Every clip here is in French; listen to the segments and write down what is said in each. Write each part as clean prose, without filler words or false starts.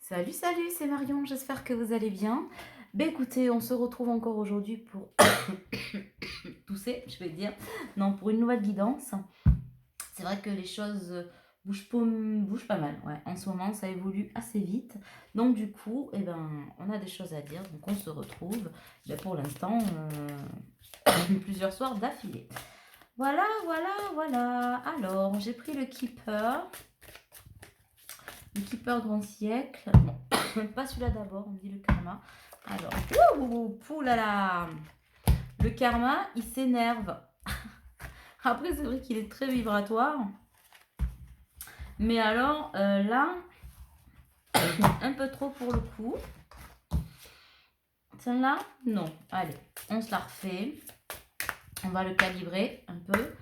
Salut, salut, c'est Marion, j'espère que vous allez bien. Ben écoutez, on se retrouve encore aujourd'hui pour tousser, je vais dire. Non, pour une nouvelle guidance. C'est vrai que les choses bougent pas mal. Ouais. En ce moment, ça évolue assez vite. Donc du coup, eh ben, on a des choses à dire. Donc on se retrouve ben, pour l'instant plusieurs soirs d'affilée. Voilà, voilà, voilà. Alors, j'ai pris le Keeper. Le Keeper Grand Siècle. Bon, pas celui-là d'abord, on dit le Karma. Alors, ouh là là. Le Karma, il s'énerve. Après, c'est vrai qu'il est très vibratoire. Mais alors, là, un peu trop pour le coup. Celle-là, non. Allez, on se la refait. On va le calibrer un peu.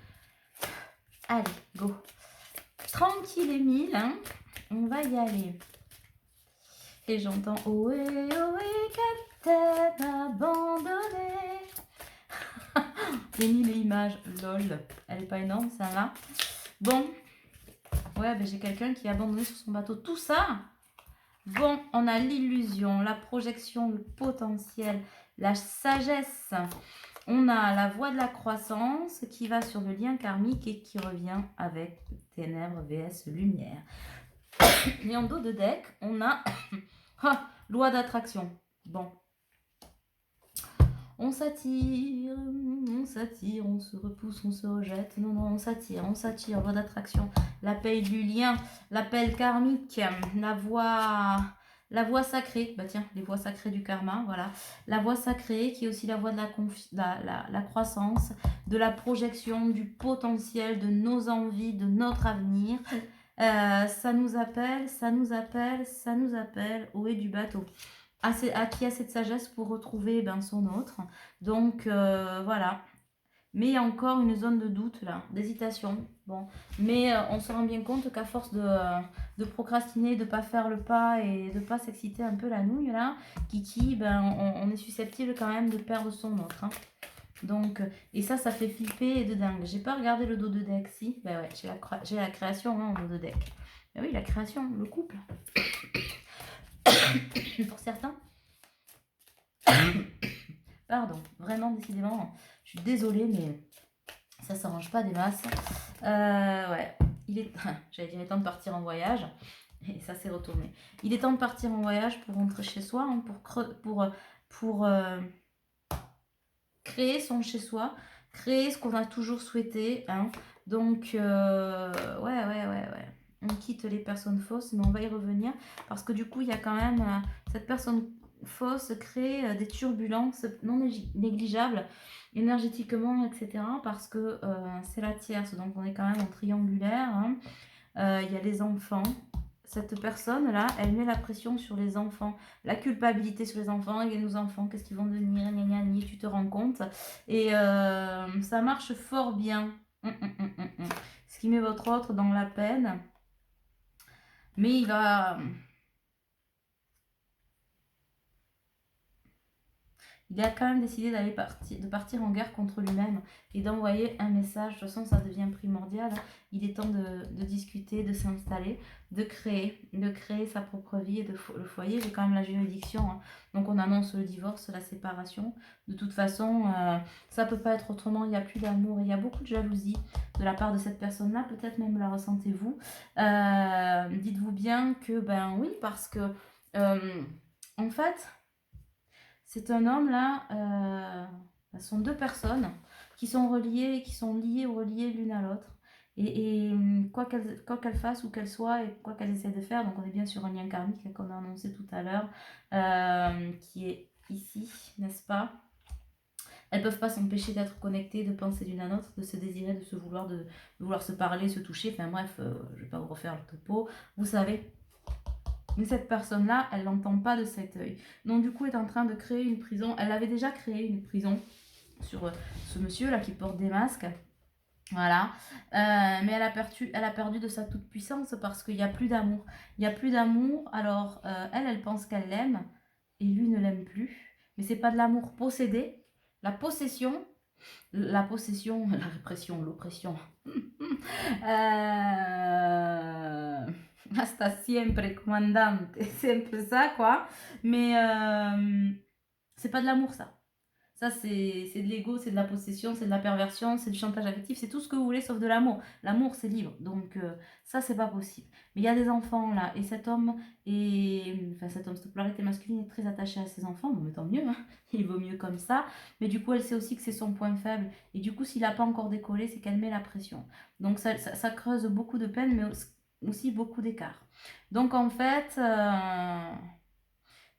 Allez, go. Tranquille et mille, hein. On va y aller. Et j'entends ohé, ohé, qu'elle t'aime abandonné. J'ai mis les images, lol. Elle est pas énorme, celle-là. Bon. Ouais, ben j'ai quelqu'un qui est abandonné sur son bateau. Tout ça. Bon, on a l'illusion, la projection, le potentiel, la sagesse. On a la voie de la croissance qui va sur le lien karmique et qui revient avec ténèbres vs lumière. Et en dos de deck, on a loi d'attraction. Bon. On s'attire, on se repousse, on se rejette. Non, non, on s'attire, loi d'attraction. L'appel du lien, l'appel karmique, la voie sacrée. Bah tiens, les voies sacrées du karma, voilà. La voie sacrée qui est aussi la voie de la croissance, de la projection, du potentiel, de nos envies, de notre avenir. Ça nous appelle, ça nous appelle, ça nous appelle au haut du bateau. Qui a cette sagesse pour retrouver son autre. Donc voilà. Mais il y a encore une zone de doute là, d'hésitation. Bon, mais on se rend bien compte qu'à force de procrastiner, de pas faire le pas et de pas s'exciter un peu la nouille là, Kiki, on est susceptible quand même de perdre son autre. Hein. Donc, et ça fait flipper de dingue. J'ai pas regardé le dos de deck, si. Ben ouais, j'ai la création hein, en dos de deck. Ben oui, la création, le couple. Pour certains. Pardon, vraiment, décidément, je suis désolée, mais ça s'arrange pas des masses. Ouais, j'allais dire, il est temps de partir en voyage. Et ça s'est retourné. Il est temps de partir en voyage pour rentrer chez soi, hein, pour créer son chez-soi, créer ce qu'on a toujours souhaité. Hein. Donc, ouais. On quitte les personnes fausses, mais on va y revenir. Parce que du coup, il y a quand même cette personne fausse crée des turbulences non négligeables énergétiquement, etc. Parce que c'est la tierce, donc on est quand même en triangulaire. Hein. Il y a les enfants. Cette personne-là, elle met la pression sur les enfants, la culpabilité sur les enfants. Et nos enfants, qu'est-ce qu'ils vont devenir, tu te rends compte. Et ça marche fort bien. Ce qui met votre autre dans la peine. Mais il a quand même décidé de partir en guerre contre lui-même et d'envoyer un message. De toute façon, ça devient primordial. Il est temps de discuter, de s'installer, de créer sa propre vie et le foyer. J'ai quand même la juridiction. Hein. Donc, on annonce le divorce, la séparation. De toute façon, ça peut pas être autrement. Il n'y a plus d'amour. Il y a beaucoup de jalousie de la part de cette personne-là. Peut-être même la ressentez-vous. Dites-vous bien que, oui, parce que, en fait... C'est un homme là, ce sont deux personnes qui sont reliées, qui sont liées ou reliées l'une à l'autre. Et quoi qu'elles fassent ou qu'elles soient et quoi qu'elles essaient de faire, donc on est bien sur un lien karmique qu'on a annoncé tout à l'heure, qui est ici, n'est-ce pas? Elles peuvent pas s'empêcher d'être connectées, de penser l'une à l'autre, de se désirer, de vouloir se parler, se toucher. Enfin bref, je vais pas vous refaire le topo. Vous savez. Mais cette personne-là, elle l'entend pas de cet œil. Donc du coup, elle est en train de créer une prison. Elle avait déjà créé une prison sur ce monsieur-là qui porte des masques. Voilà. Mais elle a perdu de sa toute-puissance parce qu'il n'y a plus d'amour. Il n'y a plus d'amour. Alors, elle pense qu'elle l'aime et lui ne l'aime plus. Mais c'est pas de l'amour possédé. La possession, la répression, l'oppression. hasta siempre, comandante. C'est un peu ça, quoi. Mais c'est pas de l'amour, ça. Ça, c'est de l'ego, c'est de la possession, c'est de la perversion, c'est du chantage affectif, c'est tout ce que vous voulez sauf de l'amour. L'amour, c'est libre. Donc, ça, c'est pas possible. Mais il y a des enfants, là, et cet homme, cette polarité masculine est très attachée à ses enfants. Bon, mais tant mieux, hein. Il vaut mieux comme ça. Mais du coup, elle sait aussi que c'est son point faible. Et du coup, s'il n'a pas encore décollé, c'est qu'elle met la pression. Donc, ça creuse beaucoup de peine, mais aussi beaucoup d'écart. Donc, en fait...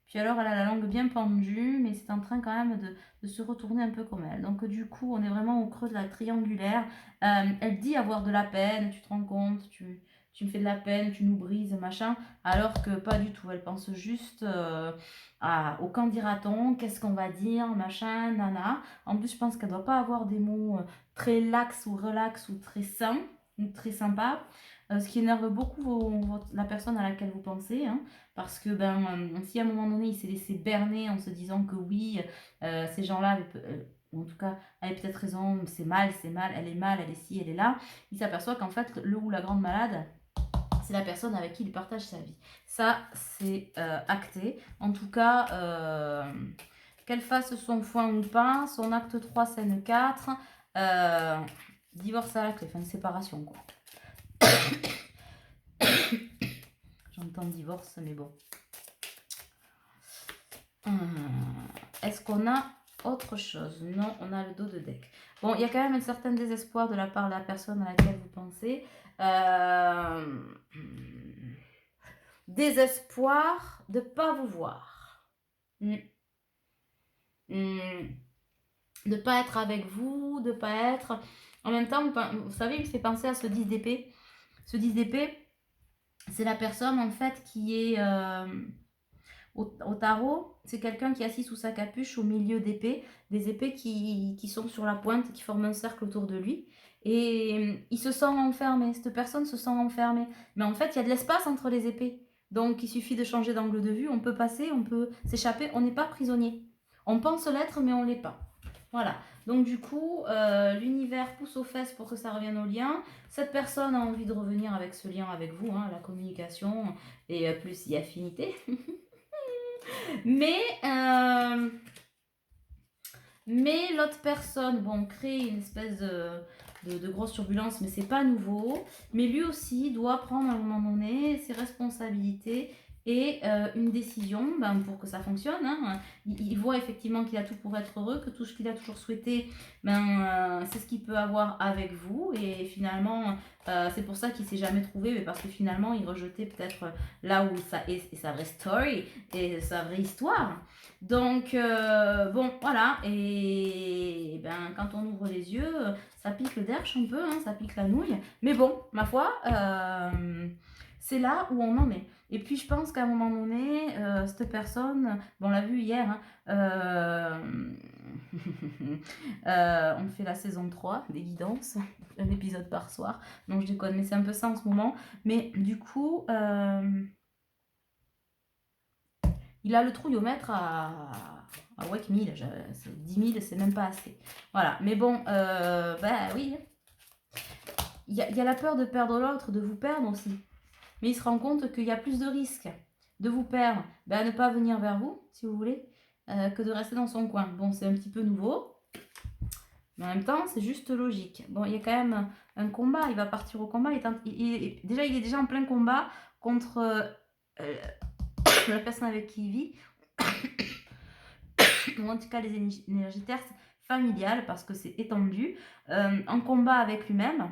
Puis alors, elle a la langue bien pendue, mais c'est en train quand même de se retourner un peu comme elle. Donc du coup, on est vraiment au creux de la triangulaire. Elle dit avoir de la peine, tu te rends compte, tu me fais de la peine, tu nous brises, machin. Alors que pas du tout, elle pense juste au qu'en dira-t-on, qu'est-ce qu'on va dire, machin, nana. En plus, je pense qu'elle doit pas avoir des mots très lax ou relax ou très sains ou très sympas. Ce qui énerve beaucoup la personne à laquelle vous pensez, hein. Parce que si à un moment donné il s'est laissé berner en se disant que oui, ces gens-là, en tout cas, avaient peut-être raison, c'est mal, elle est ci, elle est là, il s'aperçoit qu'en fait, le ou la grande malade, c'est la personne avec qui il partage sa vie. Ça, c'est acté. En tout cas, qu'elle fasse son foin ou pas, son acte 3, scène 4, divorce à la clé, enfin, séparation, quoi. J'entends divorce, mais bon. Est-ce qu'on a autre chose? Non, on a le dos de deck. Bon, il y a quand même un certain désespoir de la part de la personne à laquelle vous pensez. Désespoir de ne pas vous voir. De ne pas être avec vous, de ne pas être... En même temps, vous savez, il me fait penser à ce 10 d'épée. Ce 10 d'épée, c'est la personne en fait qui est... Au tarot, c'est quelqu'un qui est assis sous sa capuche au milieu d'épées, des épées qui sont sur la pointe, qui forment un cercle autour de lui. Et il se sent enfermé, cette personne se sent enfermée. Mais en fait, il y a de l'espace entre les épées. Donc, il suffit de changer d'angle de vue, on peut passer, on peut s'échapper, on n'est pas prisonnier. On pense l'être, mais on ne l'est pas. Voilà. Donc, du coup, l'univers pousse aux fesses pour que ça revienne au lien. Cette personne a envie de revenir avec ce lien avec vous, hein, la communication et plus y affinité. Mais l'autre personne, bon, crée une espèce de grosse turbulence, mais c'est pas nouveau. Mais lui aussi doit prendre à un moment donné ses responsabilités et une décision pour que ça fonctionne, hein. Il voit effectivement qu'il a tout pour être heureux, que tout ce qu'il a toujours souhaité, c'est ce qu'il peut avoir avec vous. Et finalement, c'est pour ça qu'il ne s'est jamais trouvé, mais parce que finalement, il rejetait peut-être là où ça est sa vraie story et sa vraie histoire. Donc, bon, voilà. Et quand on ouvre les yeux, ça pique le derche un peu, hein, ça pique la nouille. Mais bon, ma foi, c'est là où on en est. Et puis, je pense qu'à un moment donné, cette personne, bon, on l'a vu hier, hein, on fait la saison 3 des guidances, un épisode par soir. Non, je déconne, mais c'est un peu ça en ce moment. Mais du coup, il a le trouillomètre à Wake 1000. 10 000, c'est même pas assez. Voilà, mais bon, oui. Il y a la peur de perdre l'autre, de vous perdre aussi. Mais il se rend compte qu'il y a plus de risques de vous perdre, à ne pas venir vers vous, si vous voulez, que de rester dans son coin. Bon, c'est un petit peu nouveau, mais en même temps, c'est juste logique. Bon, il y a quand même un combat, il va partir au combat. Il est déjà en plein combat contre la personne avec qui il vit, ou en tout cas les énergies terrestres familiales, parce que c'est étendu, en combat avec lui-même.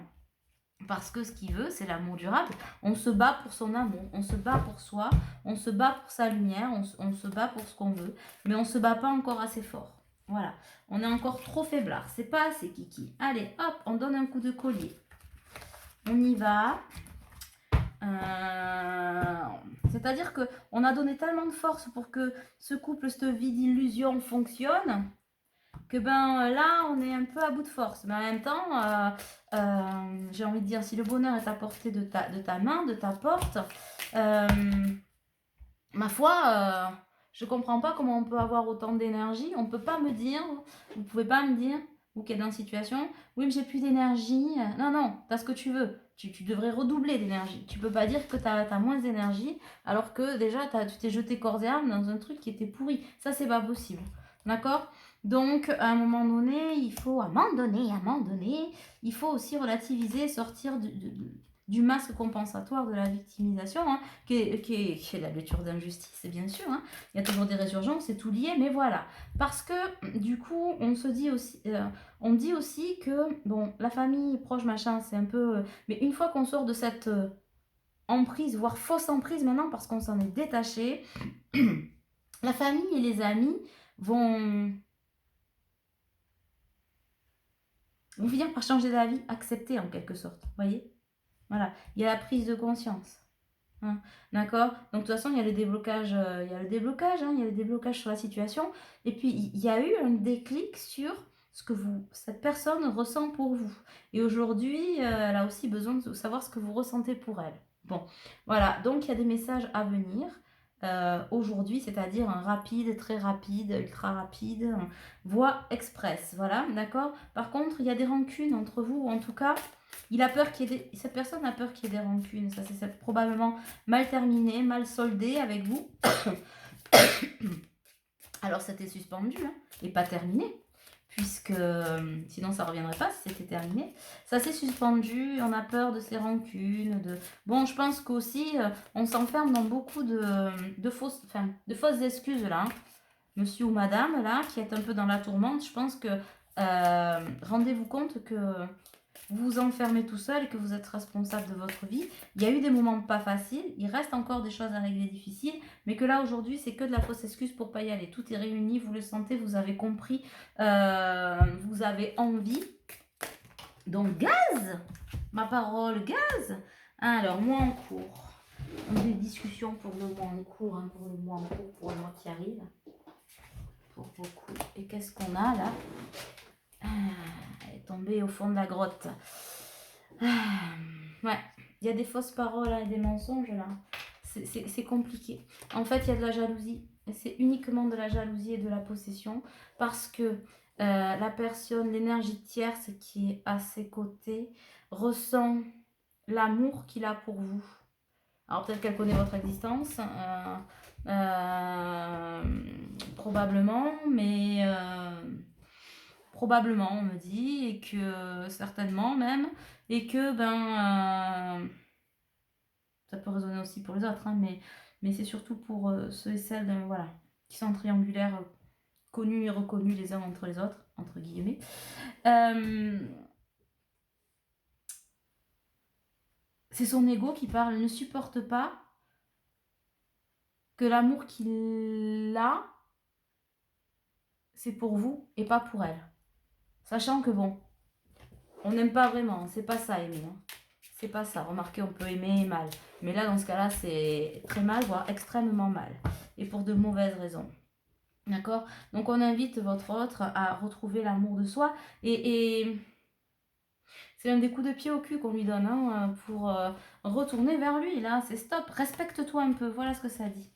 Parce que ce qu'il veut, c'est l'amour durable. On se bat pour son amour, on se bat pour soi, on se bat pour sa lumière, on se bat pour ce qu'on veut, mais on se bat pas encore assez fort. Voilà, on est encore trop faiblard, c'est pas assez kiki. Allez, hop, on donne un coup de collier. On y va. C'est-à-dire qu'on a donné tellement de force pour que ce couple, cette vie d'illusion fonctionne, que là on est un peu à bout de force. Mais en même temps, j'ai envie de dire, si le bonheur est à portée de ta main, de ta porte, ma foi, je comprends pas comment on peut avoir autant d'énergie. On peut pas me dire, vous pouvez pas me dire, vous qui êtes dans une situation, oui mais j'ai plus d'énergie. Non, t'as ce que tu veux. tu devrais redoubler d'énergie. Tu peux pas dire que tu as moins d'énergie alors que déjà tu t'es jeté corps et âme dans un truc qui était pourri. Ça, c'est pas possible. D'accord? Donc, à un moment donné, il faut, il faut aussi relativiser, sortir du masque compensatoire de la victimisation, hein, qui est la lecture d'injustice, bien sûr. Hein. Il y a toujours des résurgences, c'est tout lié, mais voilà. Parce que, du coup, on dit aussi que, bon, la famille proche, machin, c'est un peu... mais une fois qu'on sort de cette emprise, voire fausse emprise maintenant, parce qu'on s'en est détaché, la famille et les amis vont finir par changer d'avis, accepter en quelque sorte, vous voyez? Voilà, il y a la prise de conscience. Hein, d'accord? Donc de toute façon, il y a le déblocage, il y a le déblocage sur la situation. Et puis il y a eu un déclic sur ce que cette personne ressent pour vous. Et aujourd'hui, elle a aussi besoin de savoir ce que vous ressentez pour elle. Bon, voilà, donc il y a des messages à venir. Aujourd'hui, c'est-à-dire un rapide, très rapide, ultra rapide, voie express, voilà, d'accord? Par contre, il y a des rancunes entre vous, ou en tout cas, cette personne a peur qu'il y ait des rancunes, ça c'est probablement mal terminé, mal soldé avec vous. Alors c'était suspendu, hein, et pas terminé, puisque sinon ça ne reviendrait pas si c'était terminé. Ça s'est suspendu, on a peur de ces rancunes. Bon, je pense qu'aussi, on s'enferme dans beaucoup de fausses excuses, là. Hein. Monsieur ou madame, là, qui est un peu dans la tourmente, je pense que rendez-vous compte que vous vous enfermez tout seul et que vous êtes responsable de votre vie. Il y a eu des moments pas faciles, il reste encore des choses à régler difficiles, mais que là aujourd'hui c'est que de la fausse excuse pour pas y aller. Tout est réuni, vous le sentez, vous avez compris, vous avez envie. Donc gaz, ma parole, gaz. Alors mois en cours, des discussions pour le mois en cours, hein, pour le mois qui arrive, pour beaucoup. Et qu'est-ce qu'on a là? Elle est tombée au fond de la grotte. Ouais, il y a des fausses paroles et des mensonges là. C'est compliqué. En fait, il y a de la jalousie. C'est uniquement de la jalousie et de la possession. Parce que la personne, l'énergie tierce qui est à ses côtés, ressent l'amour qu'il a pour vous. Alors peut-être qu'elle connaît votre existence. Probablement, mais... probablement, on me dit, et que certainement même, et que ça peut résonner aussi pour les autres, hein, mais c'est surtout pour ceux et celles voilà, qui sont triangulaires, connus et reconnus les uns entre les autres, entre guillemets. C'est son ego qui parle, il ne supporte pas que l'amour qu'il a, c'est pour vous et pas pour elle. Sachant que bon, on n'aime pas vraiment, c'est pas ça aimer. Hein. C'est pas ça. Remarquez, on peut aimer mal. Mais là, dans ce cas-là, c'est très mal, voire extrêmement mal. Et pour de mauvaises raisons. D'accord? Donc, on invite votre autre à retrouver l'amour de soi. Et c'est un des coups de pied au cul qu'on lui donne hein, pour retourner vers lui. Là, c'est stop. Respecte-toi un peu. Voilà ce que ça dit.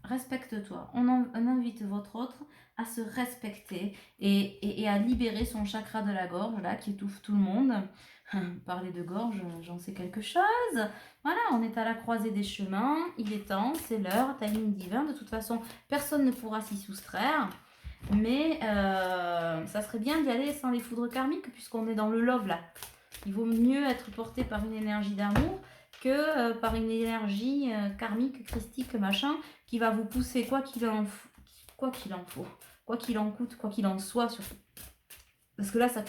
Respecte-toi. On invite votre autre à se respecter et à libérer son chakra de la gorge, là, qui étouffe tout le monde. Parler de gorge, j'en sais quelque chose. Voilà, on est à la croisée des chemins. Il est temps, c'est l'heure, timing divin. De toute façon, personne ne pourra s'y soustraire. Mais ça serait bien d'y aller sans les foudres karmiques, puisqu'on est dans le love, là. Il vaut mieux être porté par une énergie d'amour que par une énergie karmique, christique, machin, qui va vous pousser quoi qu'il en faut, quoi qu'il en coûte, quoi qu'il en soit surtout. Parce que là, ça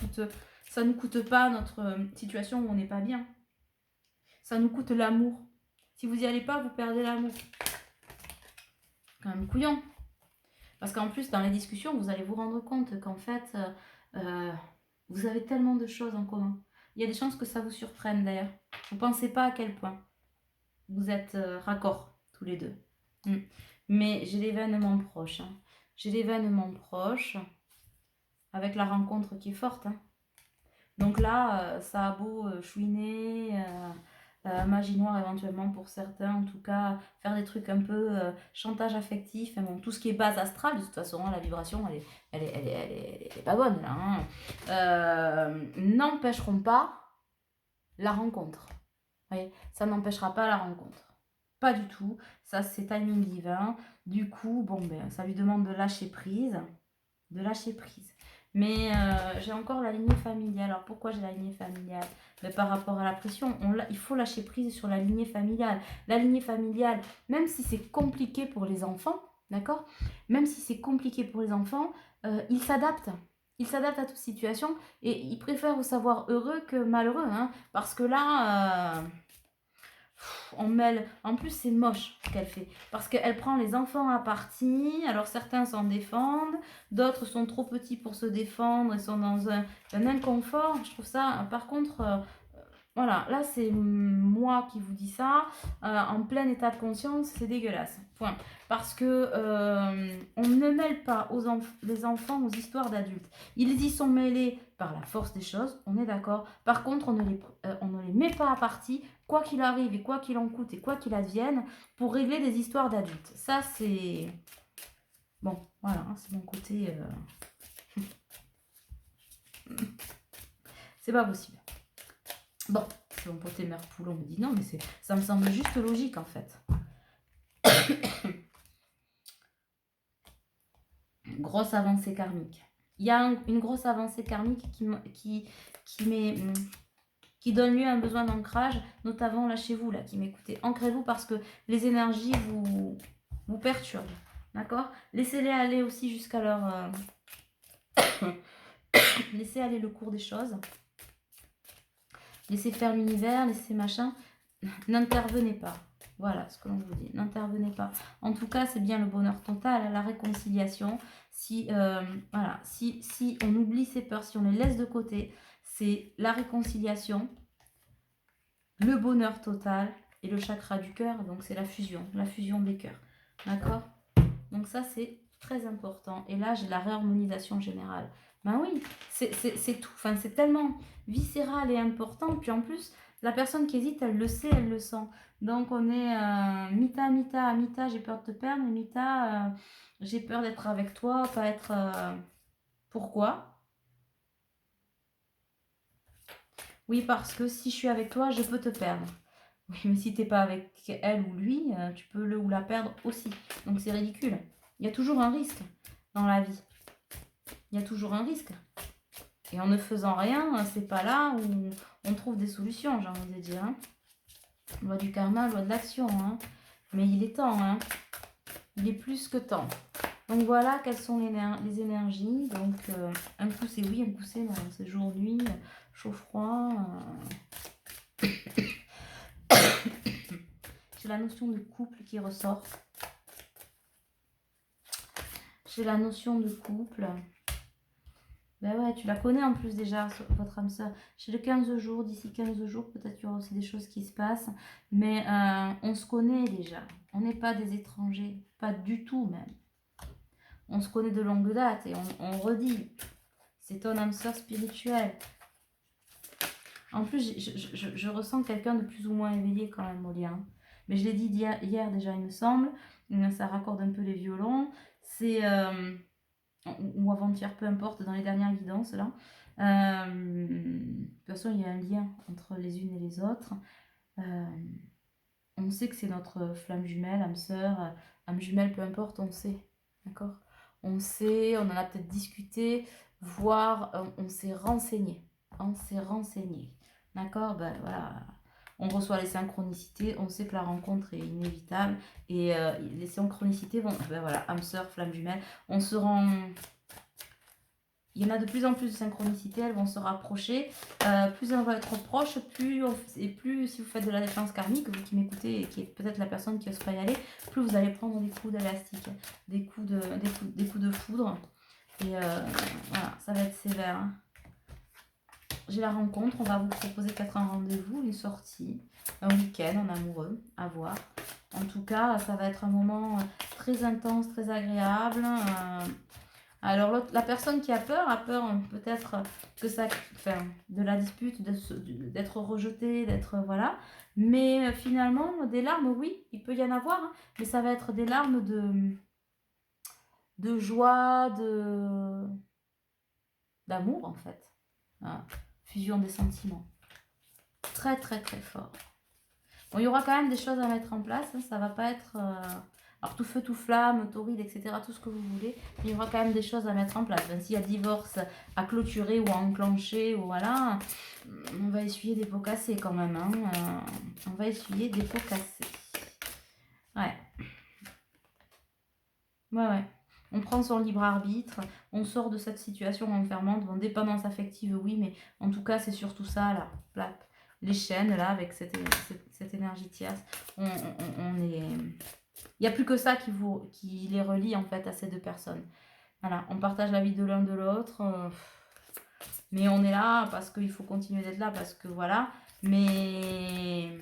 nous coûte pas notre situation où on n'est pas bien. Ça nous coûte l'amour. Si vous n'y allez pas, vous perdez l'amour. Quand même couillon. Parce qu'en plus, dans les discussions, vous allez vous rendre compte qu'en fait, vous avez tellement de choses en commun. Il y a des chances que ça vous surprenne d'ailleurs. Vous ne pensez pas à quel point vous êtes raccords tous les deux. Mais j'ai l'événement proche. Hein. J'ai l'événement proche avec la rencontre qui est forte. Hein. Donc là, ça a beau chouiner, magie noire éventuellement pour certains, en tout cas, faire des trucs un peu chantage affectif, hein, bon, tout ce qui est base astrale, de toute façon, hein, la vibration, elle est pas bonne là. Hein. N'empêcheront pas la rencontre. Vous voyez, ça n'empêchera pas la rencontre. Pas du tout. Ça, c'est timing divin. Du coup, bon, ben, ça lui demande de lâcher prise. De lâcher prise. Mais j'ai encore la lignée familiale. Alors, pourquoi j'ai la lignée familiale? Ben, par rapport à la pression, il faut lâcher prise sur la lignée familiale. La lignée familiale, même si c'est compliqué pour les enfants, d'accord? Même si c'est compliqué pour les enfants, ils s'adaptent. Ils s'adaptent à toute situation et ils préfèrent vous savoir heureux que malheureux. Hein, parce que là... on mêle. En plus, c'est moche ce qu'elle fait. Parce qu'elle prend les enfants à partie. Alors, certains s'en défendent. D'autres sont trop petits pour se défendre et sont dans un inconfort. Je trouve ça, par contre, voilà. Là, c'est moi qui vous dis ça. En plein état de conscience, c'est dégueulasse. Point. Parce que on ne mêle pas les enfants aux histoires d'adultes. Ils y sont mêlés par la force des choses, on est d'accord. Par contre, on ne les met pas à partie, quoi qu'il arrive et quoi qu'il en coûte et quoi qu'il advienne, pour régler des histoires d'adultes. Ça, c'est... Bon, voilà, hein, c'est mon côté... c'est pas possible. Bon, c'est mon côté mère poule, on me dit non, mais ça me semble juste logique, en fait. Grosse avancée karmique. Il y a une grosse avancée karmique qui donne lieu à un besoin d'ancrage, notamment là chez vous, là, qui m'écoutez. Ancrez-vous parce que les énergies vous perturbent. D'accord? Laissez-les aller aussi jusqu'à leur... laissez aller le cours des choses. Laissez faire l'univers, laissez machin. N'intervenez pas. Voilà ce que l'on vous dit. N'intervenez pas. En tout cas, c'est bien le bonheur total, la réconciliation. Voilà, si on oublie ses peurs, si on les laisse de côté, c'est la réconciliation, le bonheur total et le chakra du cœur. Donc, c'est la fusion des cœurs. D'accord? Donc, ça, c'est très important. Et là, j'ai la réharmonisation générale. Ben oui, c'est tout. Enfin, c'est tellement viscéral et important. Puis en plus, la personne qui hésite, elle le sait, elle le sent. Donc, on est Mita, j'ai peur de te perdre. Mita, j'ai peur d'être avec toi, pas être... Pourquoi? Oui, parce que si je suis avec toi, je peux te perdre. Oui, mais si t'es pas avec elle ou lui, tu peux le ou la perdre aussi. Donc, c'est ridicule. Il y a toujours un risque dans la vie. Il y a toujours un risque. Et en ne faisant rien, c'est pas là où on trouve des solutions, j'ai envie de dire. Hein. Loi du karma, loi de l'action. Hein. Mais il est temps. Hein. Il est plus que temps. Donc voilà quelles sont les énergies. Donc un coup c'est oui, un coup c'est non. C'est jour-nuit, chaud-froid. J'ai la notion de couple qui ressort. J'ai la notion de couple. Ben ouais, tu la connais en plus déjà, votre âme sœur. Chez le 15 jours, d'ici 15 jours, peut-être qu'il y aura aussi des choses qui se passent. Mais on se connaît déjà. On n'est pas des étrangers. Pas du tout même. On se connaît de longue date et on redit. C'est ton âme sœur spirituelle. En plus, je ressens quelqu'un de plus ou moins éveillé quand même au lien. Mais je l'ai dit hier déjà, il me semble. Ça raccorde un peu les violons. C'est... ou avant-hier, peu importe, dans les dernières guidances là. De toute façon, il y a un lien entre les unes et les autres. On sait que c'est notre flamme jumelle, âme sœur, âme jumelle, peu importe, on sait. D'accord? On sait, on en a peut-être discuté, voire on s'est renseigné. On s'est renseigné. D'accord? Ben voilà. On reçoit les synchronicités, on sait que la rencontre est inévitable. Et les synchronicités vont... Ben voilà, âme sœur, flamme jumelle. On se rend... Il y en a de plus en plus de synchronicités, elles vont se rapprocher. Plus elles vont être proches, plus si vous faites de la défense karmique, vous qui m'écoutez et qui est peut-être la personne qui n'ose pas y aller, plus vous allez prendre des coups d'élastique, des coups de foudre. Et voilà, ça va être sévère. Hein. J'ai la rencontre, on va vous proposer peut-être un rendez-vous, une sortie, un week-end en amoureux, à voir. En tout cas, ça va être un moment très intense, très agréable. Alors la personne qui a peur peut-être que ça, enfin, de la dispute, d'être rejetée, d'être voilà. Mais finalement, des larmes, oui, il peut y en avoir, hein, mais ça va être des larmes de joie, d'amour en fait. Voilà. Fusion des sentiments. très très très fort. Bon, il y aura quand même des choses à mettre en place, hein, ça va pas être... alors tout feu, tout flamme, torride, etc., tout ce que vous voulez, mais il y aura quand même des choses à mettre en place. Même s'il y a divorce à clôturer ou à enclencher, ou voilà, on va essuyer des pots cassés quand même. Hein, on va essuyer des pots cassés. Ouais. Ouais. On prend son libre arbitre, on sort de cette situation enfermante. Bon, dépendance affective, oui, mais en tout cas, c'est surtout ça, là. Plap. Les chaînes, là, avec cette énergie tierce. On est... Il n'y a plus que ça qui les relie, en fait, à ces deux personnes. Voilà, on partage la vie de l'un de l'autre. Mais on est là parce qu'il faut continuer d'être là, parce que voilà. Mais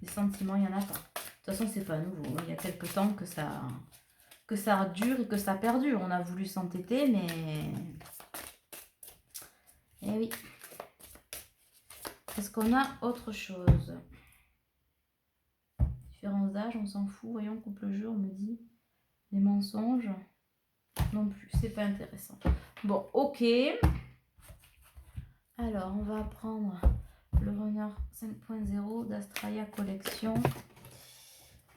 les sentiments, il n'y en a pas. De toute façon, c'est pas nouveau. Il y a quelques temps que ça dure et que ça perdure. On a voulu s'entêter, mais... Eh oui. Est-ce qu'on a autre chose? Différence d'âge, on s'en fout. Voyons, couple jeu, on me dit. Les mensonges. Non plus, c'est pas intéressant. Bon, ok. Alors, on va prendre le Runner 5.0 d'Astralia Collection.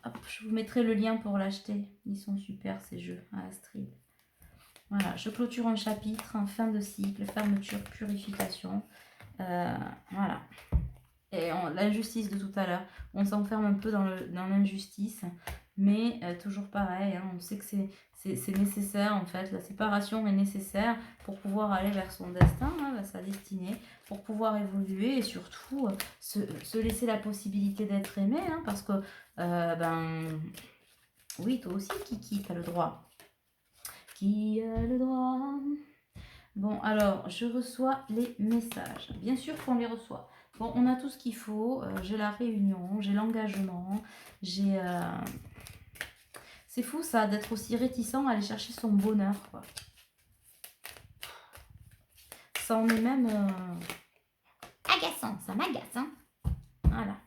Hop, je vous mettrai le lien pour l'acheter. Ils sont super ces jeux à Astrid. Voilà, je clôture un chapitre, fin de cycle, fermeture, purification. Voilà. Et l'injustice de tout à l'heure, on s'enferme un peu dans l'injustice, mais toujours pareil, hein, on sait que c'est nécessaire en fait, la séparation est nécessaire pour pouvoir aller vers son destin, hein, vers sa destinée, pour pouvoir évoluer et surtout se laisser la possibilité d'être aimé, hein, parce que, oui, toi aussi, Kiki, t'as le droit. Qui a le droit? Bon, alors, je reçois les messages. Bien sûr qu'on les reçoit. Bon, on a tout ce qu'il faut. J'ai la réunion, j'ai l'engagement, j'ai... C'est fou, ça, d'être aussi réticent à aller chercher son bonheur, quoi. Ça en est même... agaçant, ça m'agace, hein. Voilà.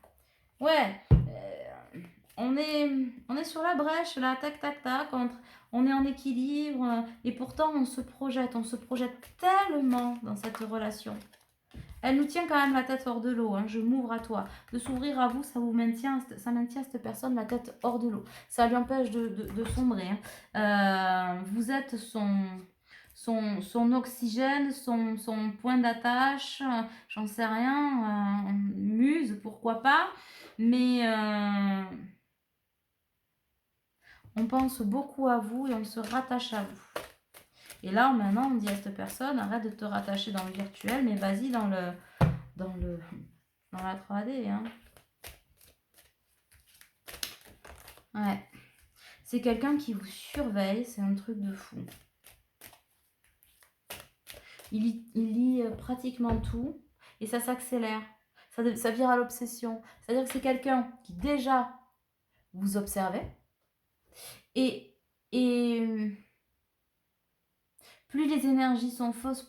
Ouais, on est sur la brèche, là, tac, tac, tac, on est en équilibre, et pourtant on se projette tellement dans cette relation. Elle nous tient quand même la tête hors de l'eau, hein. Je m'ouvre à toi. De s'ouvrir à vous, ça maintient cette personne la tête hors de l'eau. Ça lui empêche de sombrer, hein. Vous êtes son oxygène, son point d'attache, j'en sais rien, muse, pourquoi pas, mais on pense beaucoup à vous et on se rattache à vous. Et là, maintenant, on dit à cette personne, arrête de te rattacher dans le virtuel, mais vas-y dans la 3D. Hein. Ouais. C'est quelqu'un qui vous surveille, c'est un truc de fou. Il lit pratiquement tout et ça s'accélère. Ça vire à l'obsession. C'est-à-dire que c'est quelqu'un qui déjà vous observait et plus les énergies sont fortes,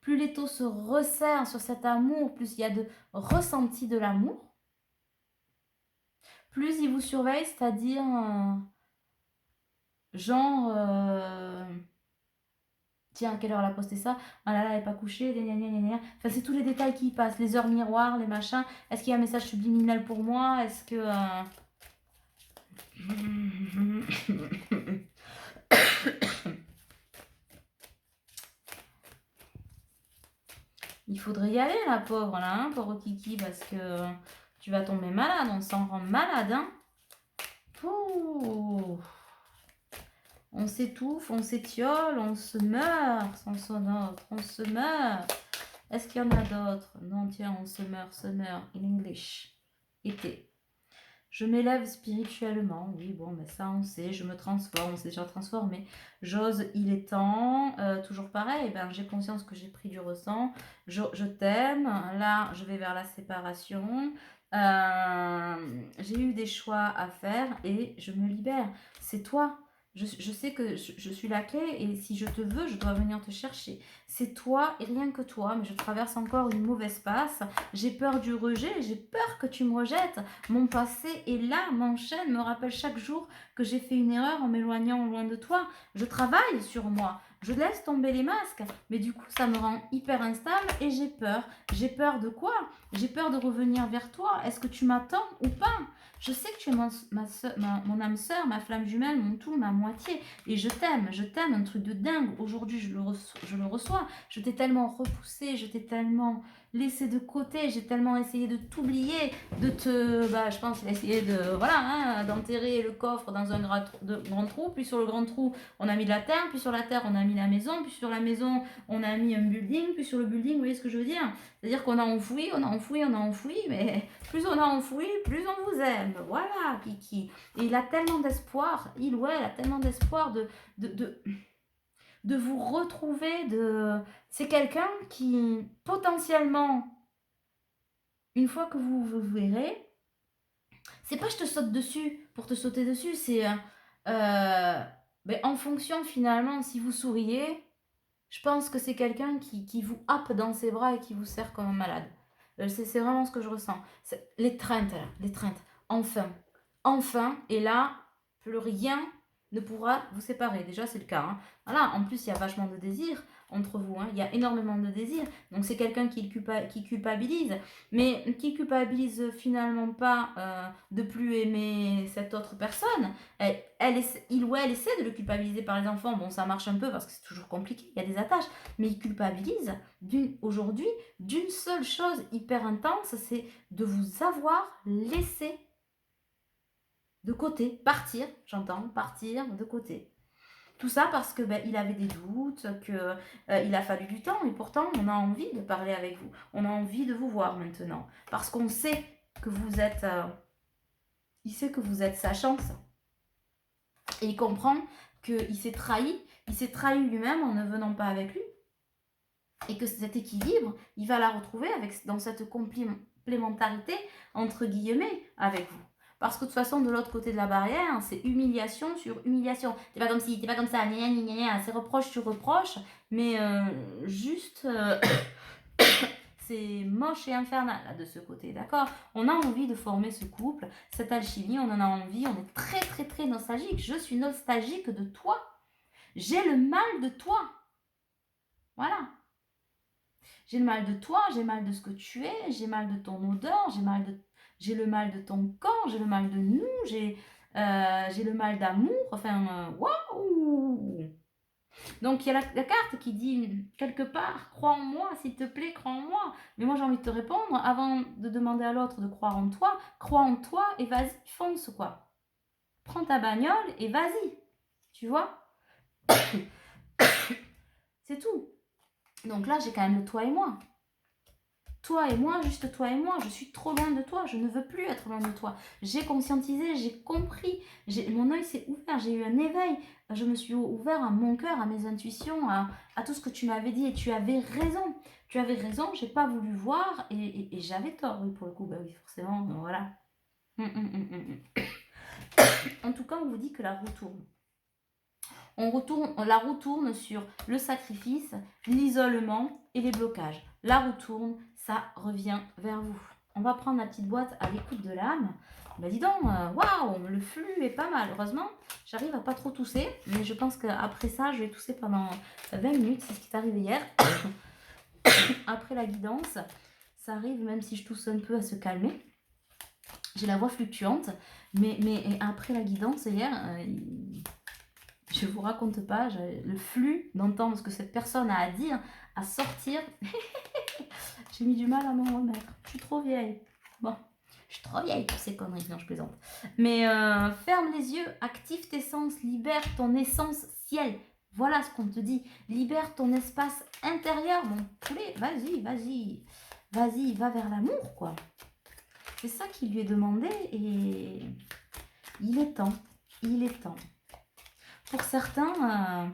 plus les taux se resserrent sur cet amour, plus il y a de ressenti de l'amour, plus il vous surveille, c'est-à-dire tiens, à quelle heure elle a posté ça? Ah là là, elle n'est pas couchée, enfin, c'est tous les détails qui y passent, les heures miroirs, les machins. Est-ce qu'il y a un message subliminal pour moi? Est-ce que... Il faudrait y aller, la pauvre, là, hein, pauvre Kiki, parce que tu vas tomber malade, on s'en rend malade, hein. Ouh. On s'étouffe, on s'étiole, on se meurt sans son autre, on se meurt. Est-ce qu'il y en a d'autres? Non, tiens, on se meurt, in English. Été. Je m'élève spirituellement, oui, bon, mais ça on sait, je me transforme, on s'est déjà transformé. J'ose, il est temps, toujours pareil, ben, j'ai conscience que j'ai pris du ressent, je t'aime, là je vais vers la séparation, j'ai eu des choix à faire et je me libère. C'est toi. Je sais que je suis la clé et si je te veux, je dois venir te chercher. C'est toi et rien que toi, mais je traverse encore une mauvaise passe. J'ai peur du rejet, j'ai peur que tu me rejettes. Mon passé est là, m'enchaîne, me rappelle chaque jour que j'ai fait une erreur en m'éloignant loin de toi. Je travaille sur moi. je laisse tomber les masques, mais du coup, ça me rend hyper instable et j'ai peur. J'ai peur de quoi? J'ai peur de revenir vers toi. Est-ce que tu m'attends ou pas? Je sais que tu es mon âme sœur, ma flamme jumelle, mon tout, ma moitié. Et je t'aime, un truc de dingue. Aujourd'hui, je le reçois. Je t'ai tellement repoussé, je t'ai tellement laissé de côté, j'ai tellement essayé de t'oublier, de te... Bah, je pense essayer de... Voilà, hein, d'enterrer le coffre dans un grand trou. Puis sur le grand trou, on a mis de la terre. Puis sur la terre, on a mis la maison. Puis sur la maison, on a mis un building. Puis sur le building, vous voyez ce que je veux dire? C'est-à-dire qu'on a enfoui, mais plus on a enfoui, plus on vous aime. Voilà, Kiki. Et il a tellement d'espoir, il ou elle a tellement d'espoir de vous retrouver. C'est quelqu'un qui, potentiellement, une fois que vous vous verrez, c'est pas je te saute dessus pour te sauter dessus, c'est en fonction, finalement, si vous souriez, je pense que c'est quelqu'un qui vous happe dans ses bras et qui vous serre comme un malade. C'est vraiment ce que je ressens. L'étreinte, là, l'étreinte. Enfin, et là, plus rien ne pourra vous séparer. Déjà, c'est le cas. Hein. Voilà, en plus, il y a vachement de désir entre vous. Hein. Il y a énormément de désir. Donc, c'est quelqu'un qui culpabilise, mais qui culpabilise finalement pas de plus aimer cette autre personne. Il ou elle essaie de le culpabiliser par les enfants. Bon, ça marche un peu parce que c'est toujours compliqué. Il y a des attaches. Mais il culpabilise aujourd'hui d'une seule chose hyper intense, c'est de vous avoir laissé de côté, partir de côté. Tout ça parce que il avait des doutes, il a fallu du temps et pourtant on a envie de parler avec vous. On a envie de vous voir maintenant parce qu'on sait que vous êtes, il sait que vous êtes sa chance et il comprend qu'il s'est trahi lui-même en ne venant pas avec lui et que cet équilibre, il va la retrouver dans cette complémentarité entre guillemets avec vous. Parce que de toute façon, de l'autre côté de la barrière, c'est humiliation sur humiliation. T'es pas comme ci, t'es pas comme ça, c'est reproche sur reproche, mais juste, c'est moche et infernal là, de ce côté, d'accord? On a envie de former ce couple, cette alchimie, on en a envie, on est très très très nostalgique. Je suis nostalgique de toi. J'ai le mal de toi. Voilà. J'ai le mal de toi, j'ai le mal de ce que tu es, j'ai le mal de ton odeur, j'ai le mal de ton corps, j'ai le mal de nous, j'ai le mal d'amour, enfin, waouh! Donc il y a la carte qui dit quelque part, crois en moi, s'il te plaît, crois en moi. Mais moi j'ai envie de te répondre, avant de demander à l'autre de croire en toi, crois en toi et vas-y, fonce quoi. Prends ta bagnole et vas-y, tu vois? C'est tout. Donc là j'ai quand même le toi et moi. Toi et moi, juste toi et moi, je suis trop loin de toi, je ne veux plus être loin de toi. J'ai conscientisé, j'ai compris, mon œil s'est ouvert, j'ai eu un éveil, je me suis ouvert à mon cœur, à mes intuitions, à tout ce que tu m'avais dit et tu avais raison. Tu avais raison, j'ai pas voulu voir et j'avais tort, oui, pour le coup, bah oui, forcément, voilà. En tout cas, on vous dit que la roue tourne. La roue tourne sur le sacrifice, l'isolement et les blocages. La roue tourne, ça revient vers vous. On va prendre la petite boîte à l'écoute de l'âme. Bah dis donc, waouh, le flux est pas mal. Heureusement, j'arrive à pas trop tousser, mais je pense qu'après ça, je vais tousser pendant 20 minutes. C'est ce qui est arrivé hier. Après la guidance, ça arrive, même si je tousse un peu, à se calmer. J'ai la voix fluctuante, mais après la guidance hier, je vous raconte pas, le flux d'entendre ce que cette personne a à dire, à sortir. J'ai mis du mal à m'en remettre. Je suis trop vieille. Bon, je suis trop vieille pour ces conneries. Non, je plaisante. Mais ferme les yeux, active tes sens, libère ton essence ciel. Voilà ce qu'on te dit. Libère ton espace intérieur, mon poulet. Vas-y, va vers l'amour, quoi. C'est ça qui lui est demandé et il est temps. Pour certains,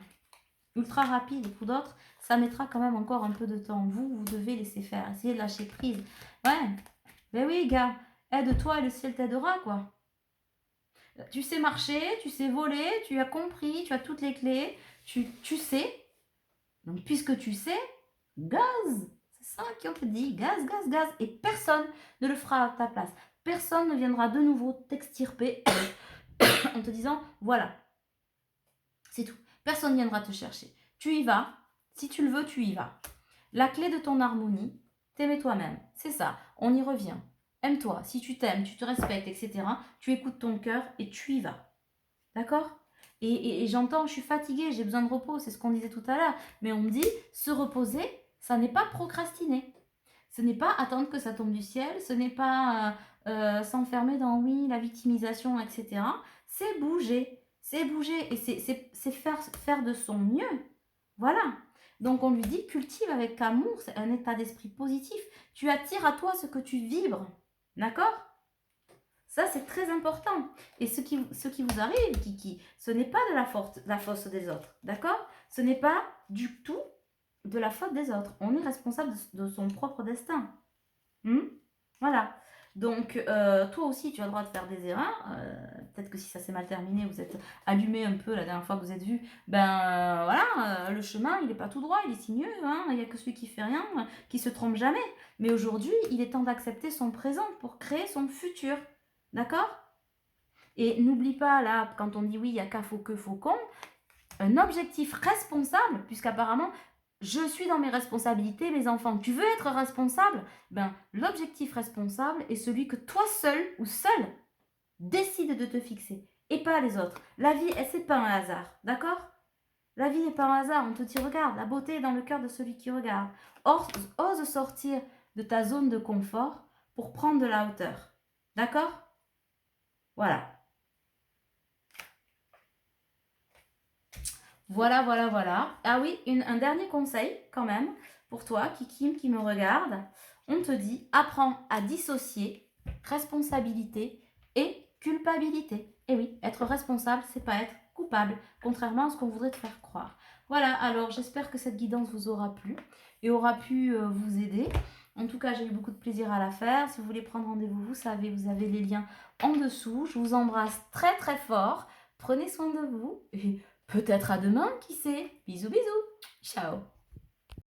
ultra rapide, et pour d'autres, ça mettra quand même encore un peu de temps. Vous devez laisser faire, essayer de lâcher prise. Ouais, ben oui, gars, aide-toi et le ciel t'aidera, quoi. Tu sais marcher, tu sais voler, tu as compris, tu as toutes les clés, tu sais. Donc, puisque tu sais, gaz. C'est ça qu'on te dit, gaz. Et personne ne le fera à ta place. Personne ne viendra de nouveau t'extirper en te disant, voilà, c'est tout. Personne ne viendra te chercher. tu y vas. Si tu le veux, tu y vas. La clé de ton harmonie, t'aimer toi-même. C'est ça, on y revient. Aime-toi. Si tu t'aimes, tu te respectes, etc., tu écoutes ton cœur et tu y vas. D'accord? Et j'entends, je suis fatiguée, j'ai besoin de repos, c'est ce qu'on disait tout à l'heure. Mais on me dit, se reposer, ça n'est pas procrastiner. Ce n'est pas attendre que ça tombe du ciel, ce n'est pas s'enfermer dans oui, la victimisation, etc. C'est bouger. C'est bouger et c'est faire de son mieux. Voilà. Donc on lui dit, cultive avec amour, c'est un état d'esprit positif. Tu attires à toi ce que tu vibres. D'accord? Ça, c'est très important. Et ce qui vous arrive, ce n'est pas de la faute des autres. D'accord? Ce n'est pas du tout de la faute des autres. On est responsable de son propre destin. Voilà. Donc, toi aussi, tu as le droit de faire des erreurs. Peut-être que si ça s'est mal terminé, vous êtes allumé un peu la dernière fois que vous êtes vu. Voilà, le chemin, il n'est pas tout droit, il est sinueux. Hein, il n'y a que celui qui fait rien, qui se trompe jamais. Mais aujourd'hui, il est temps d'accepter son présent pour créer son futur. D'accord? Et n'oublie pas, là, quand on dit oui, il y a qu'à faut que, faut qu'on, un objectif responsable, puisqu'apparemment, je suis dans mes responsabilités, mes enfants. Tu veux être responsable? L'objectif responsable est celui que toi seul ou seul décide de te fixer et pas les autres. La vie, c'est pas un hasard, d'accord? La vie n'est pas un hasard, on te dit regarde, la beauté est dans le cœur de celui qui regarde. Ose sortir de ta zone de confort pour prendre de la hauteur. D'accord? Voilà. Voilà. Ah oui, un dernier conseil quand même pour toi, qui me regarde. On te dit, apprends à dissocier responsabilité et culpabilité. Et oui, être responsable, c'est pas être coupable, contrairement à ce qu'on voudrait te faire croire. Voilà, alors j'espère que cette guidance vous aura plu et aura pu vous aider. En tout cas, j'ai eu beaucoup de plaisir à la faire. Si vous voulez prendre rendez-vous, vous savez, vous avez les liens en dessous. Je vous embrasse très très fort. Prenez soin de vous et peut-être à demain, qui sait. Bisous, bisous. Ciao.